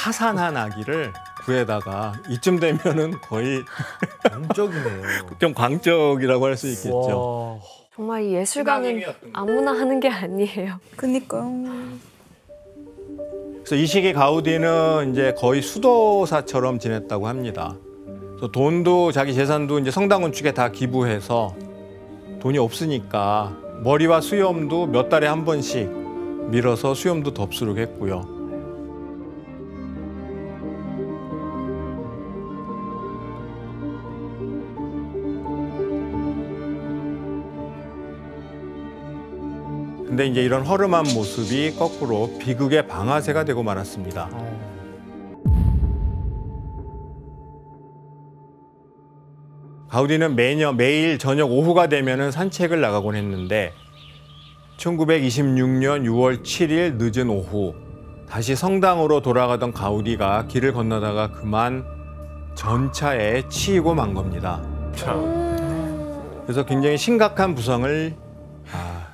파산한 아기를 구에다가 이쯤 되면은 거의 광적이네요. 좀 광적이라고 할 수 있겠죠. 와. 정말 이 예술가는 아무나 하는 게 아니에요. 그니까요. 그래서 이 시기 가우디는 이제 거의 수도사처럼 지냈다고 합니다. 그래서 돈도 자기 재산도 이제 성당 건축에 다 기부해서 돈이 없으니까 머리와 수염도 몇 달에 한 번씩 밀어서 수염도 덥수룩 했고요. 근데 이제 이런 허름한 모습이 거꾸로 비극의 방아쇠가 되고 말았습니다. 가우디는 매일 저녁 오후가 되면은 산책을 나가곤 했는데 1926년 6월 7일 늦은 오후 다시 성당으로 돌아가던 가우디가 길을 건너다가 그만 전차에 치이고 만 겁니다. 그래서 굉장히 심각한 부상을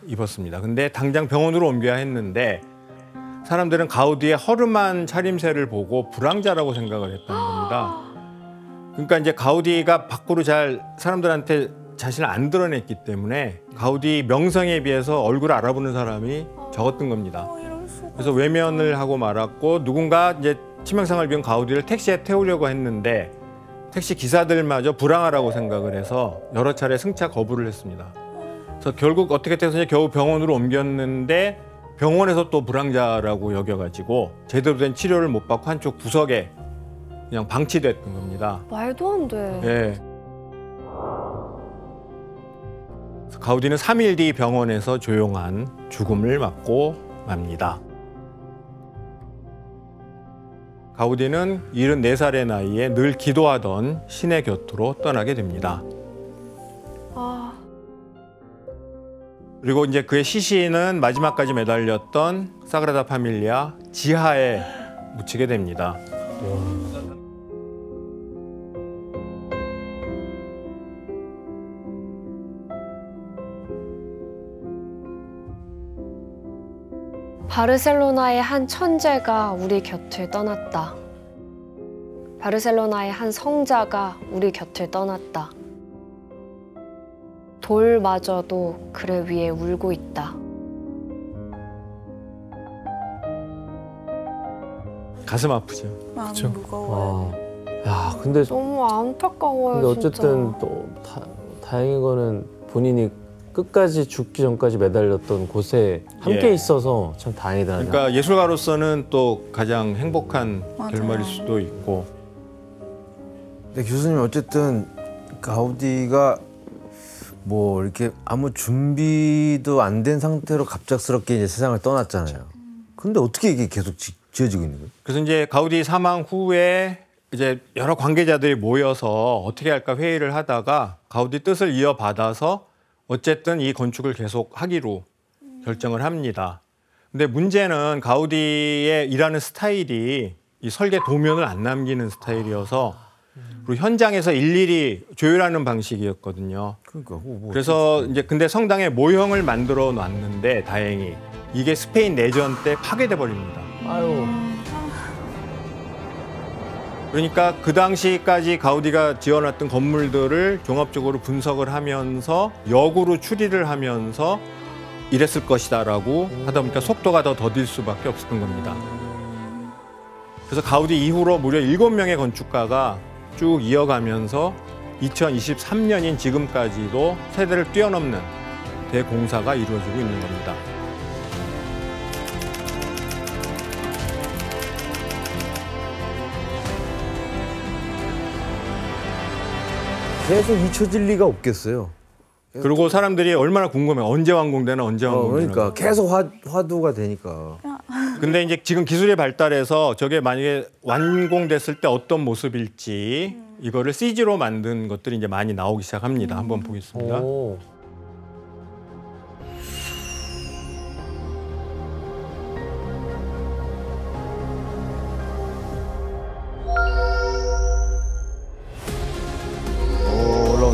입었습니다. 근데 당장 병원으로 옮겨야 했는데 사람들은 가우디의 허름한 차림새를 보고 불황자라고 생각을 했다는 겁니다. 그러니까 이제 가우디가 밖으로 잘 사람들한테 자신을 안 드러냈기 때문에 가우디 명성에 비해서 얼굴을 알아보는 사람이 적었던 겁니다. 그래서 외면을 하고 말았고 누군가 이제 치명상을 입은 가우디를 택시에 태우려고 했는데 택시 기사들마저 불황하라고 생각을 해서 여러 차례 승차 거부를 했습니다. 그래서 결국 어떻게 돼서 겨우 병원으로 옮겼는데 병원에서 또 불황자라고 여겨가지고 제대로 된 치료를 못 받고 한쪽 구석에 그냥 방치됐던 겁니다. 말도 안 돼. 예. 가우디는 3일 뒤 병원에서 조용한 죽음을 맞고 맙니다. 가우디는 74살의 나이에 늘 기도하던 신의 곁으로 떠나게 됩니다. 그리고 이제 그의 시신은 마지막까지 매달렸던 사그라다 파밀리아 지하에 묻히게 됩니다. 바르셀로나의 한 천재가 우리 곁을 떠났다. 바르셀로나의 한 성자가 우리 곁을 떠났다. 돌마저도 그를 위해 울고 있다. 가슴 아프죠. 마음 그쵸? 무거워요. 야, 근데 너무 안타까워요, 근데 어쨌든 진짜. 또 다행인 거는 본인이 끝까지 죽기 전까지 매달렸던 곳에 함께 예. 있어서 참 다행이다. 그러니까 예술가로서는 또 가장 행복한 맞아요. 결말일 수도 있고. 근데 교수님 어쨌든 가우디가 뭐 이렇게 아무 준비도 안 된 상태로 갑작스럽게 이제 세상을 떠났잖아요. 근데 어떻게 이게 계속 지어지고 있는 거예요? 그래서 이제 가우디 사망 후에 이제 여러 관계자들이 모여서 어떻게 할까 회의를 하다가 가우디 뜻을 이어받아서 어쨌든 이 건축을 계속 하기로 결정을 합니다. 근데 문제는 가우디의 일하는 스타일이 이 설계 도면을 안 남기는 스타일이어서 그리고 현장에서 일일이 조율하는 방식이었거든요. 그러니까 그래서 이제 근데 성당에 모형을 만들어 놨는데 다행히 이게 스페인 내전 때 파괴돼 버립니다. 아유. 그러니까 그 당시까지 가우디가 지어놨던 건물들을 종합적으로 분석을 하면서 역으로 추리를 하면서 이랬을 것이다라고 하다 보니까 속도가 더 더딜 수밖에 없었던 겁니다. 그래서 가우디 이후로 무려 7명의 건축가가 쭉 이어가면서 2023년인 지금까지도 세대를 뛰어넘는 대공사가 이루어지고 있는 겁니다. 계속 잊혀질 리가 없겠어요. 그리고 사람들이 얼마나 궁금해. 언제 완공되나 언제 완공되나. 그러니까 계속 화두가 되니까. 근데 이제 지금 기술이 발달해서 저게 만약에 완공됐을 때 어떤 모습일지 이거를 CG로 만든 것들이 이제 많이 나오기 시작합니다. 한번 보겠습니다. 오.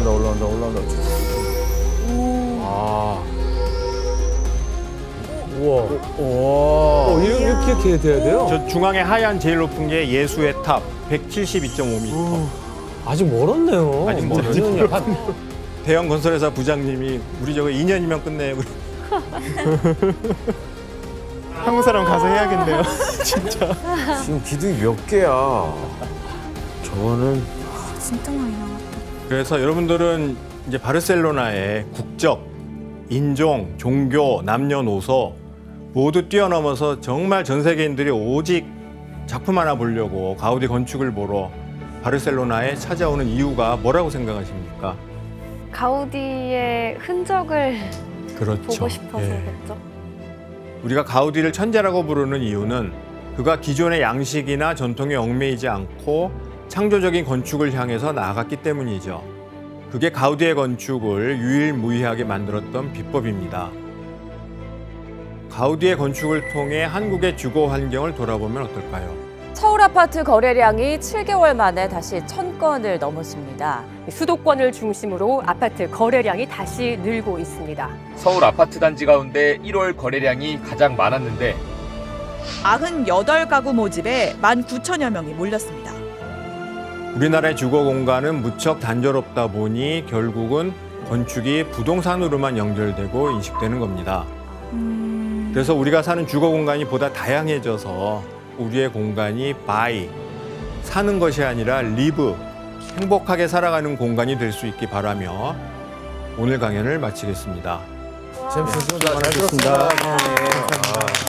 올라온다. 우와. 이렇게 어떻게 돼야 돼요? 저 중앙에 하얀 제일 높은 게 예수의 탑 172.5m. 아직 멀었네요. 아직 멀어요. 2년이야. 한 대형 건설회사 부장님이 우리 저거 2년이면 끝내요. 한국 사람 가서 해야겠네요. 지금 기둥이 몇 개야? 저거는 진짜 많이 나왔다. 그래서 여러분들은 이제 바르셀로나의 국적, 인종, 종교, 남녀노소 모두 뛰어넘어서 정말 전 세계인들이 오직 작품 하나 보려고 가우디 건축을 보러 바르셀로나에 찾아오는 이유가 뭐라고 생각하십니까? 가우디의 흔적을 그렇죠. 보고 싶어서겠죠. 우리가 가우디를 천재라고 부르는 이유는 그가 기존의 양식이나 전통에 얽매이지 않고 창조적인 건축을 향해서 나아갔기 때문이죠. 그게 가우디의 건축을 유일무이하게 만들었던 비법입니다. 가우디의 건축을 통해 한국의 주거 환경을 돌아보면 어떨까요? 서울 아파트 거래량이 7개월 만에 다시 1000건을 넘었습니다. 수도권을 중심으로 아파트 거래량이 다시 늘고 있습니다. 서울 아파트 단지 가운데 1월 거래량이 가장 많았는데 98가구 모집에 19,000여 명이 몰렸습니다. 우리나라의 주거 공간은 무척 단조롭다 보니 결국은 건축이 부동산으로만 연결되고 인식되는 겁니다. 그래서 우리가 사는 주거 공간이 보다 다양해져서 우리의 공간이 바이, 사는 것이 아니라 리브, 행복하게 살아가는 공간이 될 수 있기 바라며 오늘 강연을 마치겠습니다. 재밌었습니다. 잘 들었습니다.